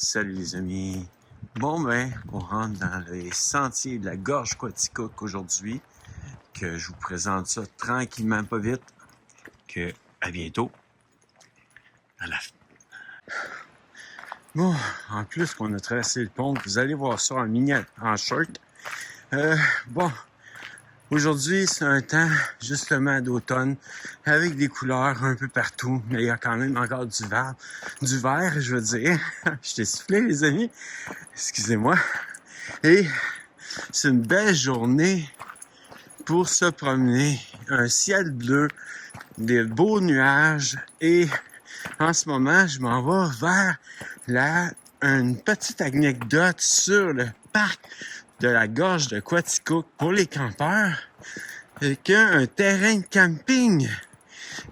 Salut les amis. Bon ben, on rentre dans les sentiers de la gorge Quaticook aujourd'hui, que je vous présente ça tranquillement, pas vite, que à bientôt. À la... Bon, en plus qu'on a traversé le pont, vous allez voir ça en short. Bon, aujourd'hui c'est un temps justement d'automne, avec des couleurs un peu partout, mais il y a quand même encore du vert, je veux dire. Je t'ai soufflé les amis, excusez-moi. Et c'est une belle journée pour se promener. Un ciel bleu, des beaux nuages et en ce moment, je m'en vais vers une petite anecdote sur le parc de la gorge de Quaticook pour les campeurs et un terrain de camping.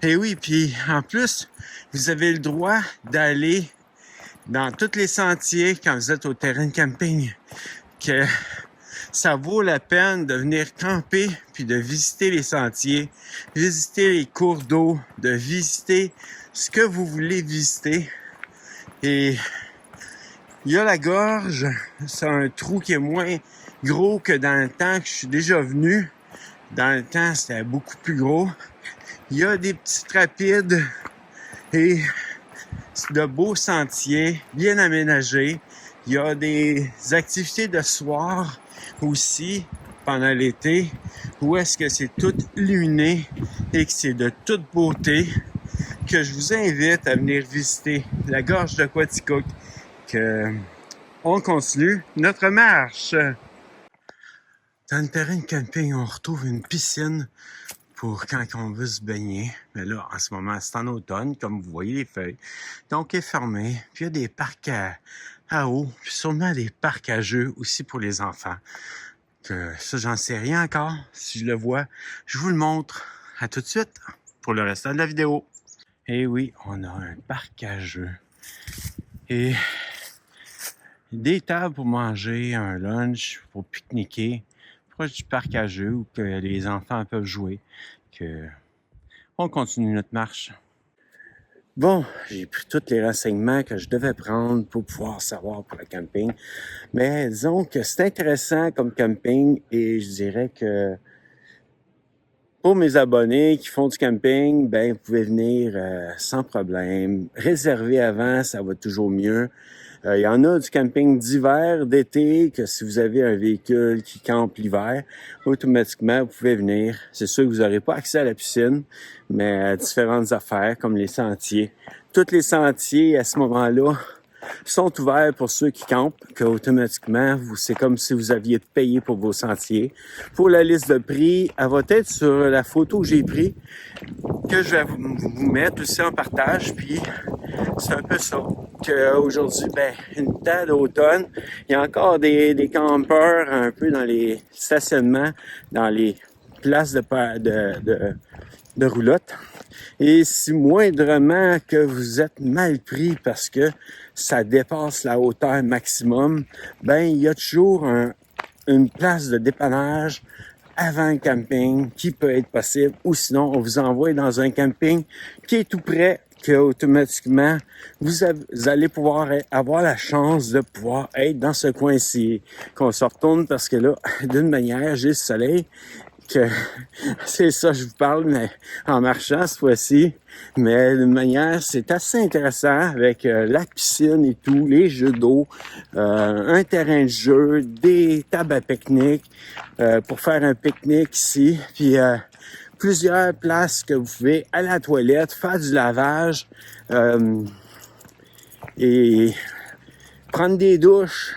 Et oui, puis en plus, vous avez le droit d'aller dans tous les sentiers quand vous êtes au terrain de camping. Que ça vaut la peine de venir camper puis de visiter les sentiers, visiter les cours d'eau, de visiter ce que vous voulez visiter. Et il y a la gorge, c'est un trou qui est moins gros que dans le temps que je suis déjà venu. Dans le temps, c'était beaucoup plus gros. Il y a des petites rapides et de beaux sentiers bien aménagés. Il y a des activités de soir aussi pendant l'été où est-ce que c'est tout illuminé et que c'est de toute beauté que je vous invite à venir visiter la gorge de Quaticook. On continue notre marche. Dans le terrain de camping, on retrouve une piscine pour quand on veut se baigner. Mais là, en ce moment, c'est en automne, comme vous voyez les feuilles. Donc, elle est fermée. Puis il y a des parcs à eau, puis sûrement des parcs à jeux aussi pour les enfants. Ça, j'en sais rien encore. Si je le vois, je vous le montre. À tout de suite pour le restant de la vidéo. Et oui, on a un parc à jeux. Et des tables pour manger, un lunch, pour pique-niquer, proche du parc à jeux où que les enfants peuvent jouer. On continue notre marche. Bon, j'ai pris tous les renseignements que je devais prendre pour pouvoir savoir pour le camping. Mais disons que c'est intéressant comme camping et je dirais que pour mes abonnés qui font du camping, ben vous pouvez venir sans problème. Réserver avant, ça va toujours mieux. Il y en a du camping d'hiver, d'été, que si vous avez un véhicule qui campe l'hiver, automatiquement, vous pouvez venir. C'est sûr que vous n'aurez pas accès à la piscine, mais à différentes affaires comme les sentiers. Tous les sentiers, à ce moment-là, sont ouverts pour ceux qui campent, qu'automatiquement, c'est comme si vous aviez payé pour vos sentiers. Pour la liste de prix, elle va être sur la photo que j'ai prise, que je vais vous mettre aussi en partage, puis c'est un peu ça. Qu'aujourd'hui, une temps d'automne, il y a encore des campeurs un peu dans les stationnements, dans les places de roulotte. Et si moindrement que vous êtes mal pris parce que ça dépasse la hauteur maximum, il y a toujours une place de dépannage avant le camping qui peut être possible, ou sinon on vous envoie dans un camping qui est tout près, que automatiquement vous allez pouvoir avoir la chance de pouvoir être dans ce coin-ci. Qu'on se retourne parce que là, d'une manière, j'ai le soleil, que c'est ça je vous parle, mais en marchant cette fois-ci. Mais d'une manière, c'est assez intéressant avec la piscine et tout, les jeux d'eau, un terrain de jeu, des tables à pique-nique pour faire un pique-nique ici, puis plusieurs places que vous pouvez aller à la toilette, faire du lavage et prendre des douches.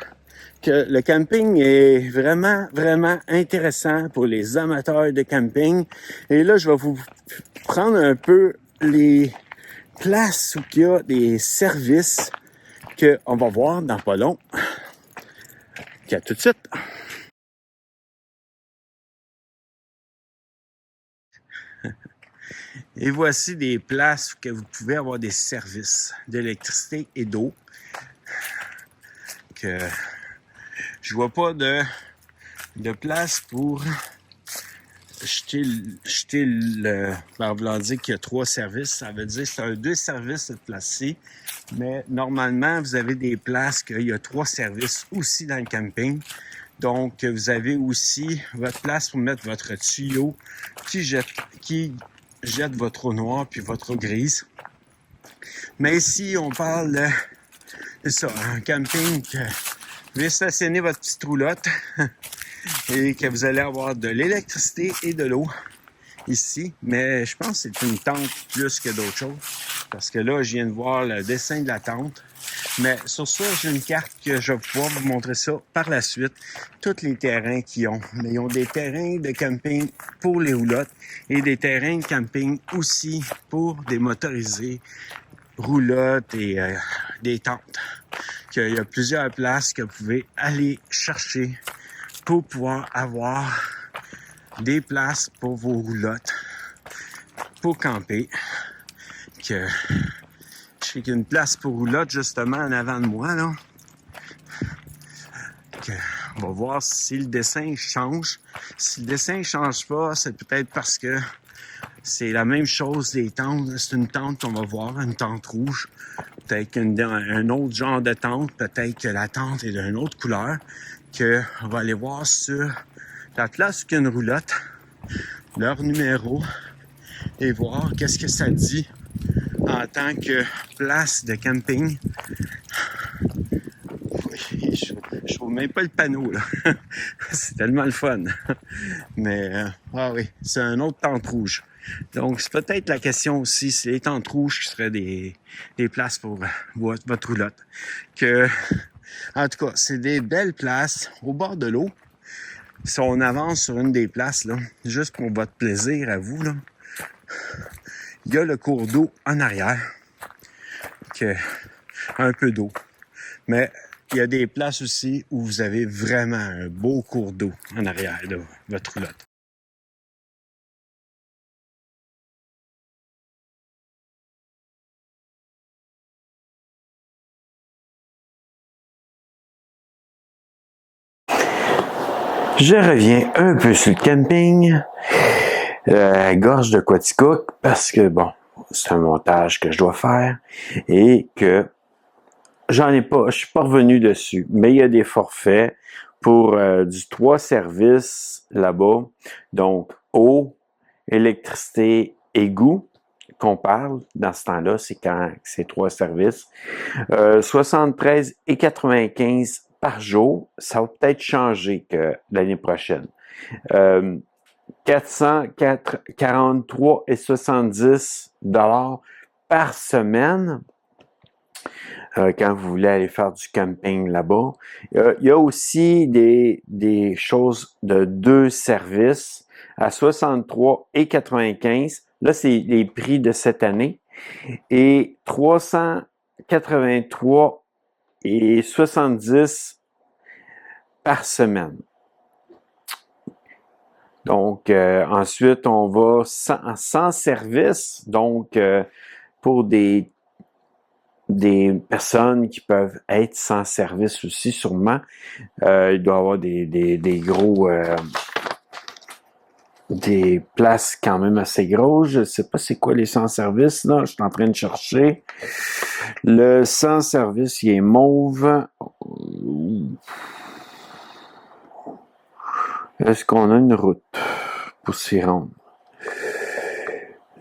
Que le camping est vraiment, vraiment intéressant pour les amateurs de camping. Et là, je vais vous prendre un peu les places où il y a des services qu'on va voir dans pas long. À tout de suite! Et voici des places où vous pouvez avoir des services d'électricité et d'eau. Que je vois pas de place pour ben, voulant dire qu'il y a 3 services, ça veut dire que c'est un 2 services cette place-ci. Mais normalement, vous avez des places qu'il y a 3 services aussi dans le camping. Donc, vous avez aussi votre place pour mettre votre tuyau qui jette votre eau noire puis votre eau grise. Mais ici, on parle c'est ça, un camping que vous pouvez stationner votre petite roulotte et que vous allez avoir de l'électricité et de l'eau ici. Mais je pense que c'est une tente plus que d'autres choses. Parce que là, je viens de voir le dessin de la tente. Mais sur ça, j'ai une carte que je vais pouvoir vous montrer ça par la suite. Tous les terrains qu'ils ont. Mais ils ont des terrains de camping pour les roulottes et des terrains de camping aussi pour des motorisés, roulottes et des tentes. Il y a plusieurs places que vous pouvez aller chercher pour pouvoir avoir des places pour vos roulottes, pour camper. Je sais qu'il y a une place pour roulotte justement en avant de moi, là. On va voir si le dessin change. Si le dessin ne change pas, c'est peut-être parce que c'est la même chose des tentes. C'est une tente qu'on va voir, une tente rouge. Peut-être qu'un autre genre de tente. Peut-être que la tente est d'une autre couleur. On va aller voir sur la place où il y a une roulotte, leur numéro, et voir qu'est-ce que ça dit en tant que place de camping. Je trouve même pas le panneau, là. C'est tellement le fun. Mais, ah oui, c'est un autre tente rouge. Donc, c'est peut-être la question aussi, c'est les tentes rouges qui seraient des places pour votre roulotte. En tout cas, c'est des belles places au bord de l'eau. Si on avance sur une des places, là, juste pour votre plaisir à vous, là, il y a le cours d'eau en arrière, un peu d'eau. Mais il y a des places aussi où vous avez vraiment un beau cours d'eau en arrière de votre roulotte. Je reviens un peu sur le camping, gorge de Quaticook, parce que bon, c'est un montage que je dois faire et que je suis pas revenu dessus, mais il y a des forfaits pour du 3 services là-bas, donc eau, électricité, égout, qu'on parle dans ce temps-là, c'est quand c'est 3 services. 73,95 par jour, ça va peut-être changer que l'année prochaine. 443,70 $ par semaine quand vous voulez aller faire du camping là-bas. Il y a aussi des choses de 2 services à 63,95. Là, c'est les prix de cette année. Et 383,70 par semaine. Donc, ensuite, on va sans service. Donc, pour des personnes qui peuvent être sans service aussi, sûrement, il doit y avoir des gros... des places quand même assez grosses. Je ne sais pas c'est quoi les sans-service, là. Je suis en train de chercher. Le sans-service, il est mauve. Est-ce qu'on a une route pour s'y rendre?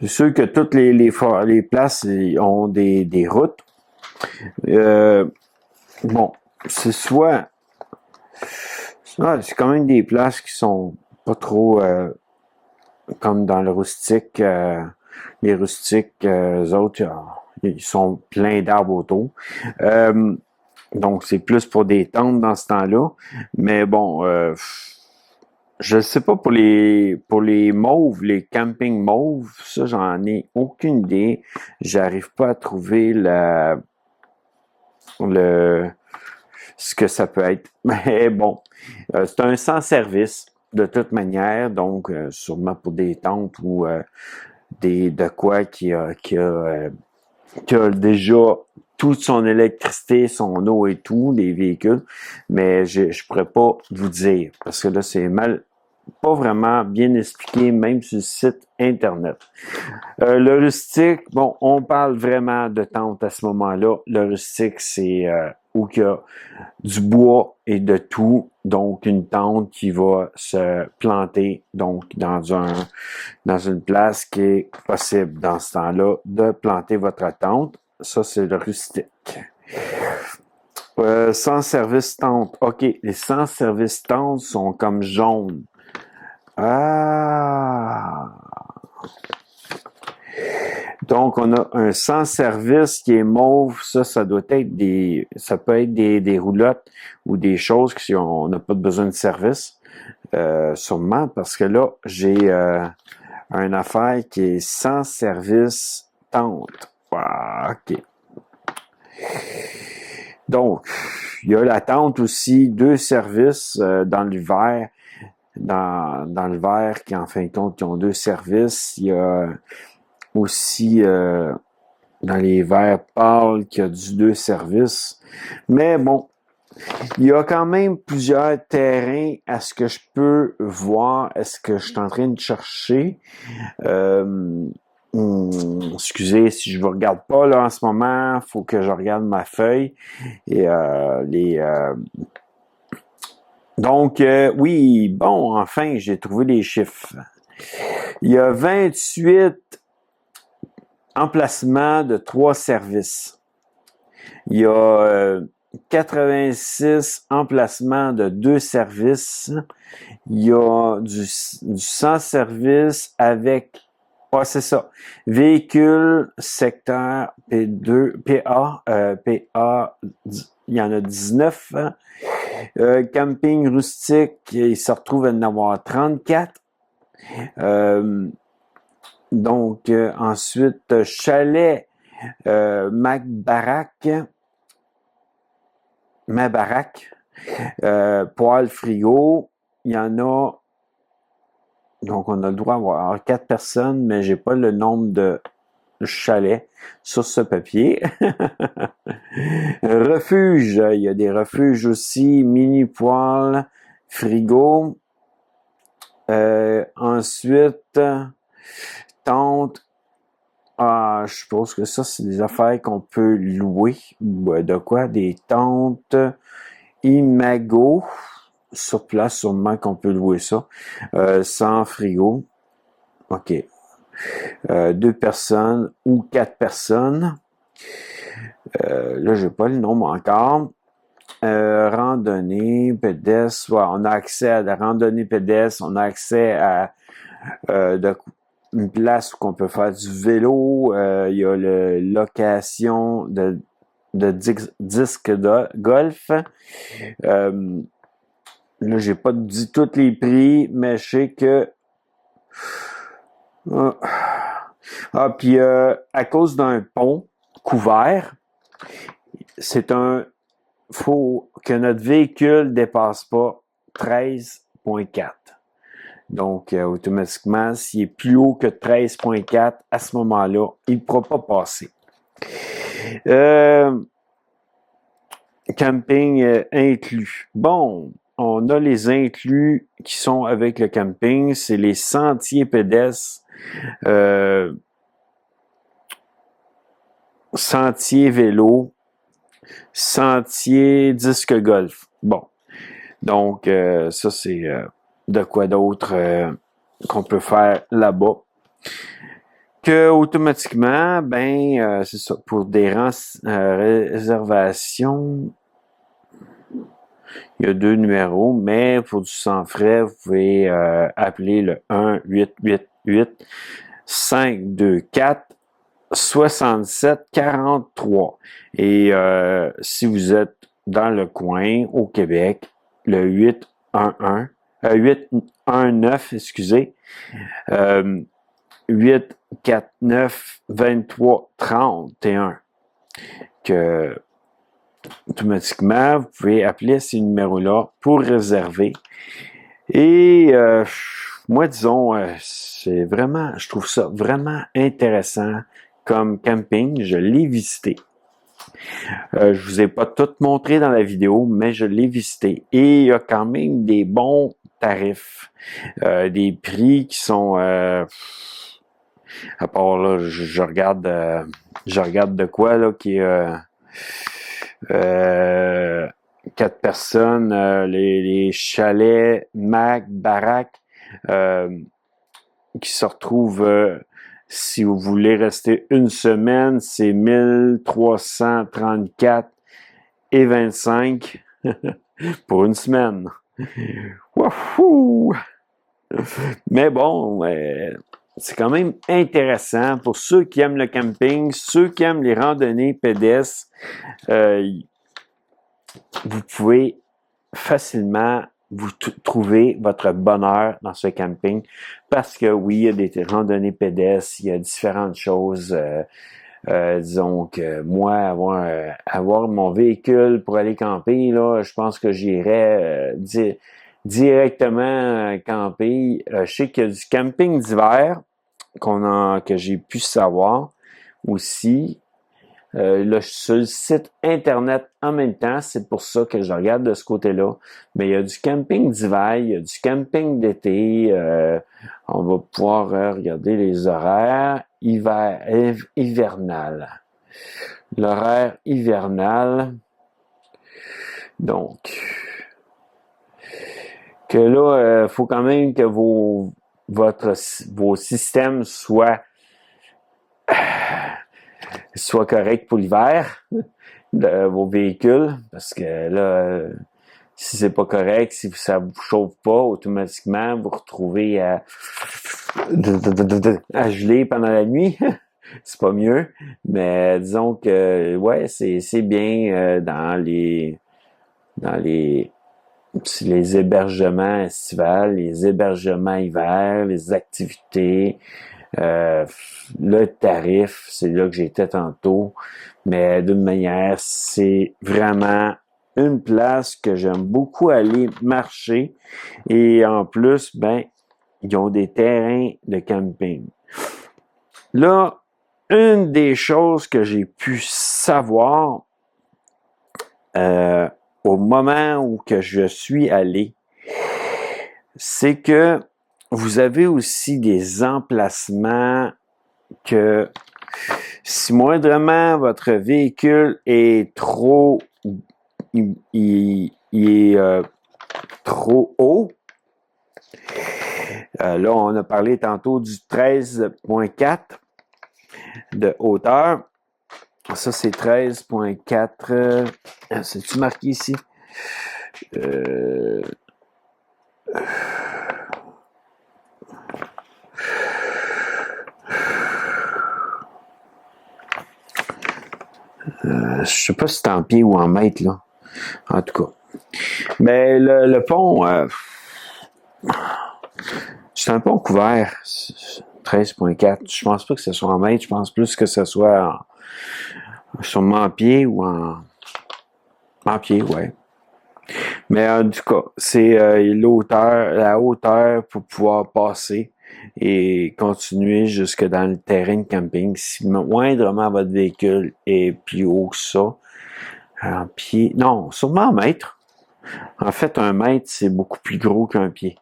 C'est sûr que toutes les places ont des routes. Bon, c'est soit... c'est quand même des places qui sont pas trop... comme dans le rustique, les rustiques, eux autres, ils sont pleins d'arbres autour. Donc, c'est plus pour des tentes dans ce temps-là. Mais bon, je ne sais pas pour les mauves, les campings mauves, ça, j'en ai aucune idée. J'arrive pas à trouver ce que ça peut être. Mais bon, c'est un sans-service. De toute manière, donc sûrement pour des tentes ou de quoi qui a déjà toute son électricité, son eau et tout, des véhicules, mais je pourrais pas vous dire, parce que là, c'est mal pas vraiment bien expliqué, même sur le site Internet. Le rustique, bon, on parle vraiment de tente à ce moment-là. Le rustique, c'est où il y a du bois et de tout, donc une tente qui va se planter donc dans une place qui est possible dans ce temps-là de planter votre tente. Ça, c'est le rustique. Sans service tente. OK, les sans service tente sont comme jaunes. Ah! Donc, on a un sans-service qui est mauve. Ça doit être ça peut être des roulottes ou des choses qui on n'a pas besoin de service. Sûrement, parce que là, j'ai une affaire qui est sans service tente. Ah, OK. Donc, il y a la tente aussi, 2 services dans l'hiver. Dans l'hiver, qui en fin de compte, qui ont 2 services. Il y a aussi dans les verts pâles qui a du 2 services. Mais bon, il y a quand même plusieurs terrains à ce que je peux voir, à ce que je suis en train de chercher. Excusez si je ne regarde pas là en ce moment, il faut que je regarde ma feuille. Et donc, oui, bon, enfin, j'ai trouvé les chiffres. Il y a 28 emplacements de 3 services. Il y a 86 emplacements de 2 services. Il y a du sans service avec, c'est ça, véhicule secteur P2, PA, il y en a 19. Camping rustique, il se retrouve à en avoir 34. Donc, ensuite, chalet, ma baraque, poêle frigo, il y en a, donc on a le droit d'avoir 4 personnes, mais j'ai pas le nombre de chalets sur ce papier. Refuge, il y a des refuges aussi, mini poêle, frigo. Ensuite, tente. Je suppose que ça, c'est des affaires qu'on peut louer. De quoi? Des tentes Imago. Sur place, sûrement qu'on peut louer ça. Sans frigo. OK. 2 personnes ou 4 personnes. Là, j'ai pas le nombre encore. Randonnée, pédestre. Ouais, on a accès à la randonnée pédestre. On a accès à une place où on peut faire du vélo. Il y a la location de disques de golf. Là, j'ai pas dit tous les prix, mais je sais que puis à cause d'un pont couvert, faut que notre véhicule dépasse pas 13,4. Donc, automatiquement, s'il est plus haut que 13,4, à ce moment-là, il ne pourra pas passer. Camping inclus. Bon, on a les inclus qui sont avec le camping. C'est les sentiers pédestres, sentiers vélo, sentiers disque golf. Bon, donc ça c'est de quoi d'autre qu'on peut faire là-bas. Que automatiquement, c'est ça, pour des réservations, il y a 2 numéros, mais pour du sans frais, vous pouvez appeler le 1-888-524-6743. Et si vous êtes dans le coin, au Québec, le 819, excusez, 849-2331, que automatiquement, vous pouvez appeler ces numéros-là pour réserver. Et moi, disons, je trouve ça vraiment intéressant comme camping. Je l'ai visité. Je vous ai pas tout montré dans la vidéo, mais je l'ai visité. Et il y a quand même des bons tarifs. Des prix qui sont... à part là, je regarde de quoi là qui est 4 personnes, les chalets, baraques, qui se retrouvent, si vous voulez rester une semaine, c'est 1334,25 pour une semaine. Wouhou! Mais bon, c'est quand même intéressant pour ceux qui aiment le camping, ceux qui aiment les randonnées pédestres. Vous pouvez facilement vous trouver votre bonheur dans ce camping parce que oui, il y a des randonnées pédestres, il y a différentes choses. Disons que moi, avoir mon véhicule pour aller camper, là, je pense que j'irais directement camper. Je sais qu'il y a du camping d'hiver que j'ai pu savoir aussi. Là, je suis sur le site internet en même temps, c'est pour ça que je regarde de ce côté-là. Mais il y a du camping d'hiver, il y a du camping d'été. On va pouvoir regarder les horaires hivernal. L'horaire hivernal. Donc, que là, faut quand même que vos systèmes soient corrects pour l'hiver de vos véhicules, parce que là, si c'est pas correct, si ça vous chauffe pas, automatiquement, vous retrouvez à geler pendant la nuit. C'est pas mieux, mais disons que ouais, c'est bien dans les hébergements estivales, les hébergements hiver, les activités. Le tarif, c'est là que j'étais tantôt, mais d'une manière, c'est vraiment une place que j'aime beaucoup aller marcher et en plus, ben, ils ont des terrains de camping. Là, une des choses que j'ai pu savoir au moment où que je suis allé, c'est que vous avez aussi des emplacements que si moindrement votre véhicule est trop trop haut, là on a parlé tantôt du 13.4 de hauteur. Ça c'est 13.4. C'est-tu marqué ici? Je sais pas si c'est en pied ou en mètre, là. En tout cas. Mais le pont, c'est un pont couvert. 13.4. Je pense pas que ce soit en mètre. Je pense plus que ce soit sûrement en pied ou en pied, ouais. Mais en tout cas, c'est la hauteur pour pouvoir passer et continuer jusque dans le terrain de camping. Si moindrement votre véhicule est plus haut que ça, en pied, non, sûrement en mètre. En fait, un mètre, c'est beaucoup plus gros qu'un pied.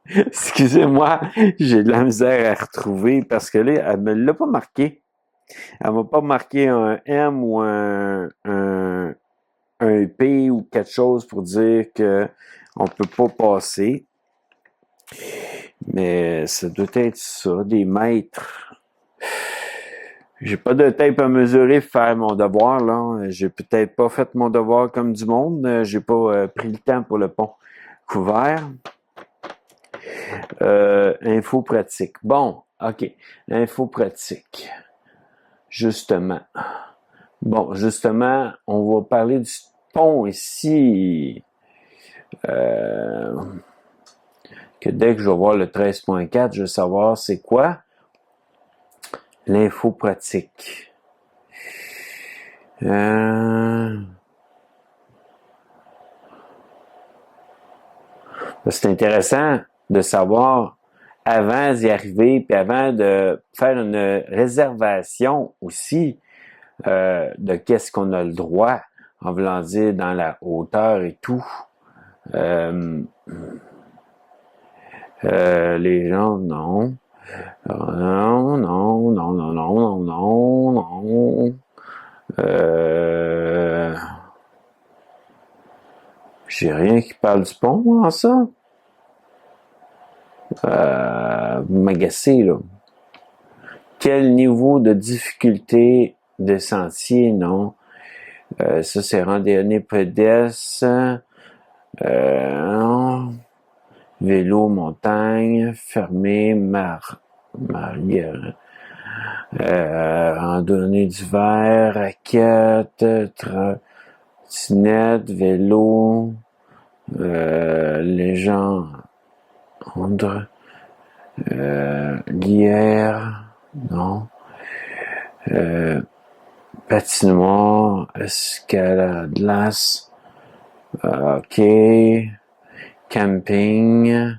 Excusez-moi, j'ai de la misère à retrouver parce que là, elle me l'a pas marqué. Elle m'a pas marqué un M ou un P ou quelque chose pour dire que on peut pas passer. Mais ça doit être ça, des mètres. J'ai pas de tape à mesurer pour faire mon devoir, là. J'ai peut-être pas fait mon devoir comme du monde. J'ai pas pris le temps pour le pont couvert. Info pratique. Bon, OK. Info pratique. Justement. Bon, justement, on va parler du pont ici. Que dès que je vais voir le 13.4, je vais savoir c'est quoi l'info pratique. C'est intéressant de savoir avant d'y arriver, puis avant de faire une réservation aussi de qu'est-ce qu'on a le droit, en voulant dire dans la hauteur et tout. Les gens, non. Non, non, non, non, non, non, non, non. J'ai rien qui parle du pont en ça. Vous m'agacez, là. Quel niveau de difficulté de sentier, non? Ça, c'est randonnée pédestre. Non. Vélo, montagne, fermé, randonnée d'hiver, raquette, trottinette, vélo, légende, lierre, non, patinoire, escalade, glace, ok, camping,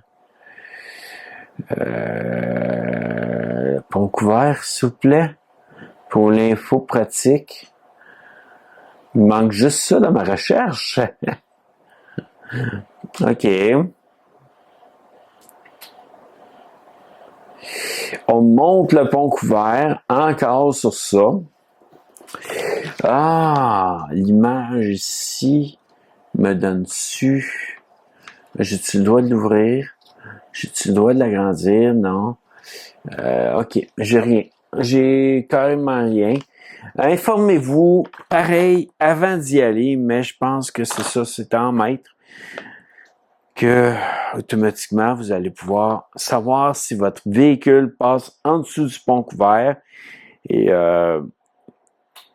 pont couvert, s'il vous plaît, pour l'info pratique. Il manque juste ça dans ma recherche. OK. On monte le pont couvert, encore sur ça. Ah, l'image ici me donne-tu... J'ai-tu le droit de l'ouvrir? J'ai-tu le droit de l'agrandir? Non. OK, j'ai rien. J'ai carrément rien. Informez-vous, pareil, avant d'y aller, mais je pense que c'est ça, c'est en mètres, que automatiquement, vous allez pouvoir savoir si votre véhicule passe en dessous du pont couvert. Et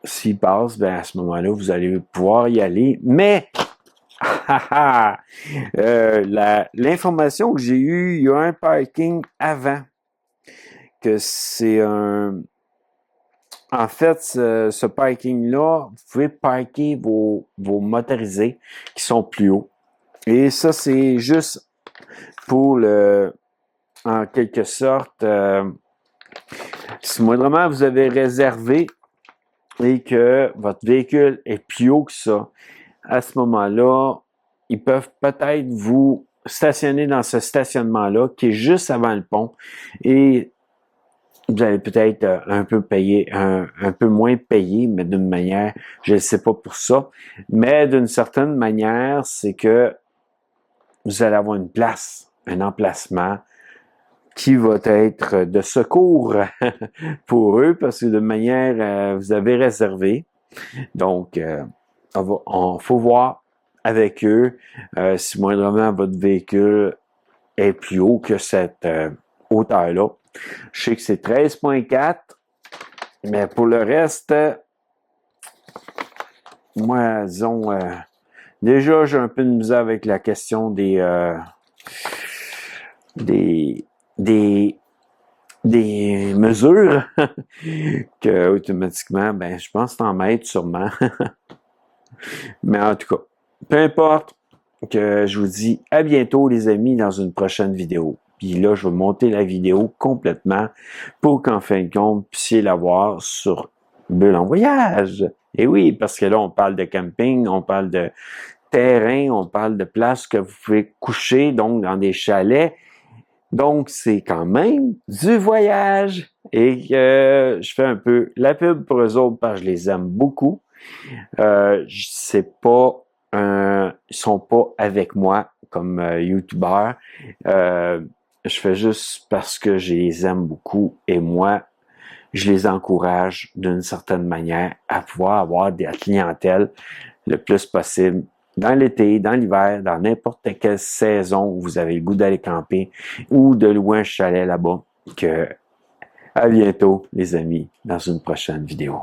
s'il passe, ben à ce moment-là, vous allez pouvoir y aller. Mais l'information que j'ai eue, il y a un parking avant, que c'est un... En fait, ce parking-là, vous pouvez parker vos motorisés qui sont plus hauts. Et ça, c'est juste pour en quelque sorte, si moindrement vous avez réservé et que votre véhicule est plus haut que ça, à ce moment-là, ils peuvent peut-être vous stationner dans ce stationnement-là qui est juste avant le pont et vous allez peut-être un peu payer, un peu moins payer, mais d'une manière, je ne sais pas pour ça, mais d'une certaine manière, c'est que vous allez avoir une place, un emplacement qui va être de secours pour eux, parce que de manière, vous avez réservé. Donc, il faut voir avec eux si moindrement votre véhicule est plus haut que cette hauteur-là. Je sais que c'est 13,4, mais pour le reste, moi, disons, déjà, j'ai un peu de misère avec la question des mesures que automatiquement, ben, je pense que c'est en mètres sûrement. Mais en tout cas, peu importe, que je vous dis à bientôt les amis dans une prochaine vidéo. Puis là, je vais monter la vidéo complètement pour qu'en fin de compte, vous puissiez la voir sur Bulle en voyage. Et oui, parce que là, on parle de camping, on parle de terrain, on parle de places que vous pouvez coucher, donc dans des chalets. Donc, c'est quand même du voyage. Et je fais un peu la pub pour eux autres parce que je les aime beaucoup. C'est pas ils sont pas avec moi comme YouTuber. Je fais juste parce que je les aime beaucoup et moi, je les encourage d'une certaine manière à pouvoir avoir de la clientèle le plus possible dans l'été, dans l'hiver, dans n'importe quelle saison où vous avez le goût d'aller camper ou de louer un chalet là-bas. À bientôt, les amis, dans une prochaine vidéo.